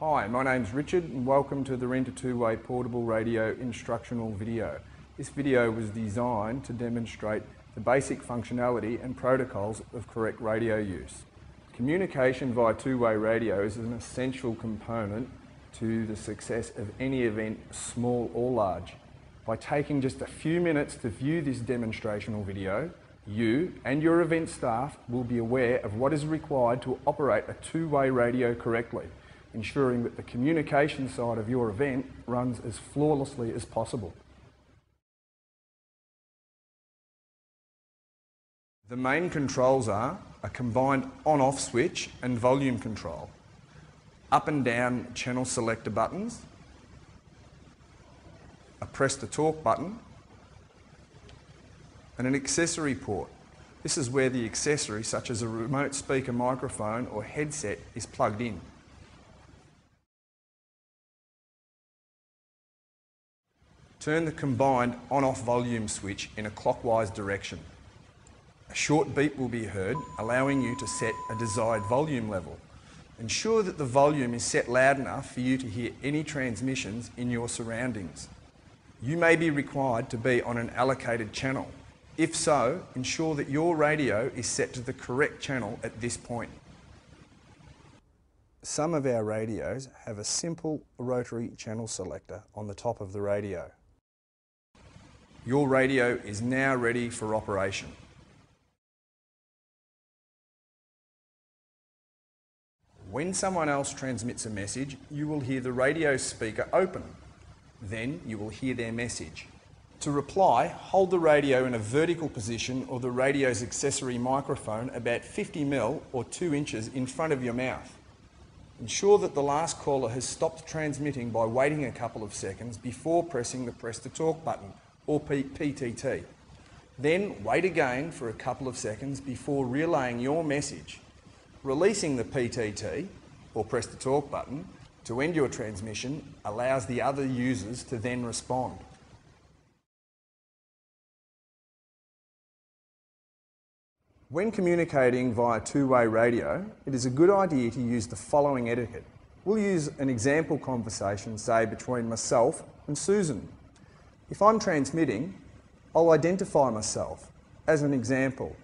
Hi, my name's Richard and welcome to the Rent a Two-Way Portable Radio instructional video. This video was designed to demonstrate the basic functionality and protocols of correct radio use. Communication via two-way radio is an essential component to the success of any event, small or large. By taking just a few minutes to view this demonstrational video, you and your event staff will be aware of what is required to operate a two-way radio correctly, ensuring that the communication side of your event runs as flawlessly as possible. The main controls are a combined on-off switch and volume control, up and down channel selector buttons, a press to talk button, and an accessory port. This is where the accessory, such as a remote speaker microphone or headset, is plugged in. Turn the combined on-off volume switch in a clockwise direction. A short beep will be heard, allowing you to set a desired volume level. Ensure that the volume is set loud enough for you to hear any transmissions in your surroundings. You may be required to be on an allocated channel. If so, ensure that your radio is set to the correct channel at this point. Some of our radios have a simple rotary channel selector on the top of the radio. Your radio is now ready for operation. When someone else transmits a message, you will hear the radio speaker open. Then you will hear their message. To reply, hold the radio in a vertical position or the radio's accessory microphone about 50 mm or 2 inches in front of your mouth. Ensure that the last caller has stopped transmitting by waiting a couple of seconds before pressing the press to talk button, or PTT. Then wait again for a couple of seconds before relaying your message. Releasing the PTT, or press the talk button, to end your transmission allows the other users to then respond. When communicating via two-way radio, it is a good idea to use the following etiquette. We'll use an example conversation, say between myself and Susan. If I'm transmitting, I'll identify myself. As an example,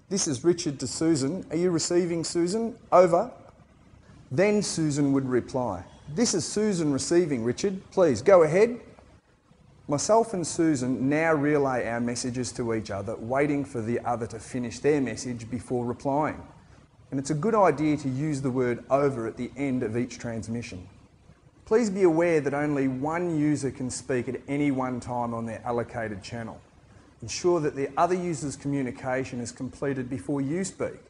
this is Richard to Susan. Are you receiving, Susan? Over. Then Susan would reply, this is Susan receiving, Richard. Please go ahead. Myself and Susan now relay our messages to each other, waiting for the other to finish their message before replying. And it's a good idea to use the word over at the end of each transmission. Please be aware that only one user can speak at any one time on their allocated channel. Ensure that the other user's communication is completed before you speak.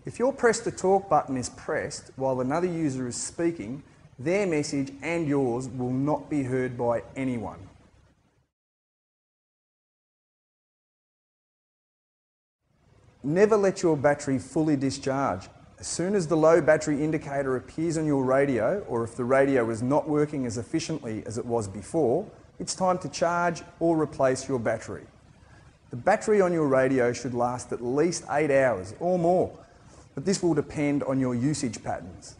If your press to talk button is pressed while another user is speaking, their message and yours will not be heard by anyone. Never let your battery fully discharge. As soon as the low battery indicator appears on your radio, or if the radio is not working as efficiently as it was before, it's time to charge or replace your battery. The battery on your radio should last at least 8 hours or more, but this will depend on your usage patterns.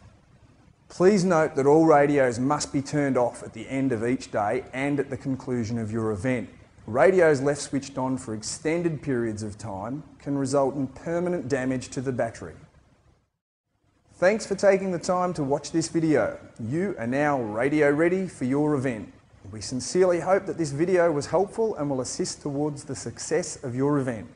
Please note that all radios must be turned off at the end of each day and at the conclusion of your event. Radios left switched on for extended periods of time can result in permanent damage to the battery. Thanks for taking the time to watch this video. You are now radio ready for your event. We sincerely hope that this video was helpful and will assist towards the success of your event.